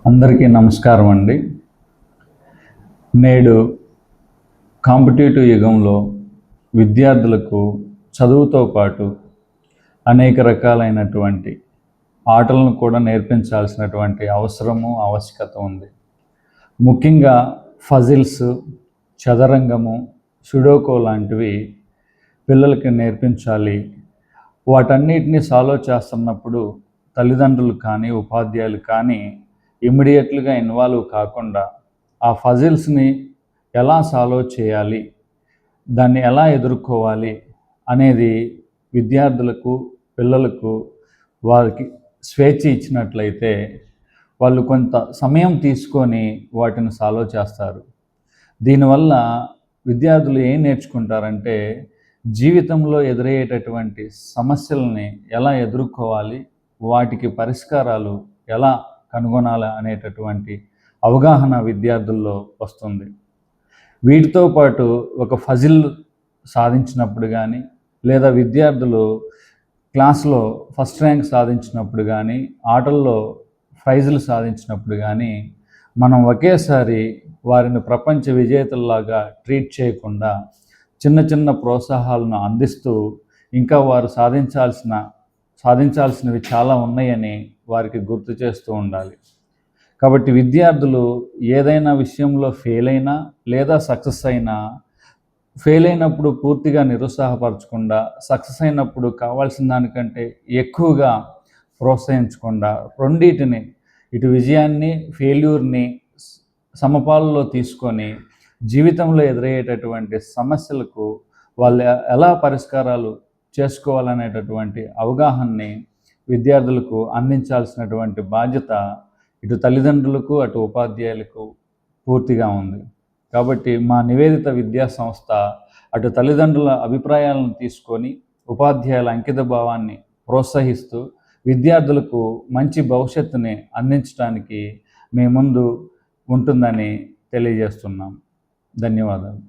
అందరికీ నమస్కారం అండి. నేడు కాంపిటేటివ్ యుగంలో విద్యార్థులకు చదువుతో పాటు అనేక రకాలైనటువంటి ఆటలను కూడా నేర్పించాల్సినటువంటి అవసరము, ఆవశ్యకత ఉంది. ముఖ్యంగా ఫజిల్స్, చదరంగము, సుడోకో లాంటివి పిల్లలకి నేర్పించాలి. వాటన్నిటిని సాల్వ్ చేస్తున్నప్పుడు తల్లిదండ్రులు కానీ, ఉపాధ్యాయులు కానీ ఇమ్మీడియట్గా ఇన్వాల్వ్ కాకుండా ఆ ఫజిల్స్ని ఎలా సాల్వ్ చేయాలి, దాన్ని ఎలా ఎదుర్కోవాలి అనేది విద్యార్థులకు, పిల్లలకు వారికి స్వేచ్ఛ ఇచ్చినట్లయితే వాళ్ళు కొంత సమయం తీసుకొని వాటిని సాల్వ్ చేస్తారు. దీనివల్ల విద్యార్థులు ఏం నేర్చుకుంటారంటే జీవితంలో ఎదురయ్యేటటువంటి సమస్యల్ని ఎలా ఎదుర్కోవాలి, వాటికి పరిష్కారాలు ఎలా కనుగొనాలి అనేటటువంటి అవగాహన విద్యార్థుల్లో వస్తుంది. వీటితో పాటు ఒక ఫజిల్ సాధించినప్పుడు కానీ, లేదా విద్యార్థులు క్లాస్లో ఫస్ట్ ర్యాంక్ సాధించినప్పుడు కానీ, ఆటల్లో ప్రైజులు సాధించినప్పుడు కానీ మనం ఒకేసారి వారిని ప్రపంచ విజేతల్లాగా ట్రీట్ చేయకుండా చిన్న చిన్న ప్రోత్సాహాలను అందిస్తూ ఇంకా వారు సాధించాల్సినవి చాలా ఉన్నాయని వారికి గుర్తు చేస్తూ ఉండాలి. కాబట్టి విద్యార్థులు ఏదైనా విషయంలో ఫెయిల్ అయినా లేదా సక్సెస్ అయినా, ఫెయిల్ అయినప్పుడు పూర్తిగా నిరుత్సాహపరచకుండా, సక్సెస్ అయినప్పుడు కావాల్సిన దానికంటే ఎక్కువగా ప్రోత్సహించకుండా, రెండింటిని ఇటు విజయాన్ని, ఫెయిల్యూర్ని సమపాలలో తీసుకొని జీవితంలో ఎదురయ్యేటటువంటి సమస్యలకు వాళ్ళు ఎలా పరిష్కారాలు చేసుకోవాలనేటటువంటి అవగాహనని విద్యార్థులకు అందించాల్సినటువంటి బాధ్యత ఇటు తల్లిదండ్రులకు, అటు ఉపాధ్యాయులకు పూర్తిగా ఉంది. కాబట్టి మా నివేదిత విద్యా సంస్థ అటు తల్లిదండ్రుల అభిప్రాయాలను తీసుకొని ఉపాధ్యాయుల అంకిత భావాన్ని ప్రోత్సహిస్తూ విద్యార్థులకు మంచి భవిష్యత్తుని అందించడానికి మీ ముందు ఉంటుందని తెలియజేస్తున్నాం. ధన్యవాదాలు.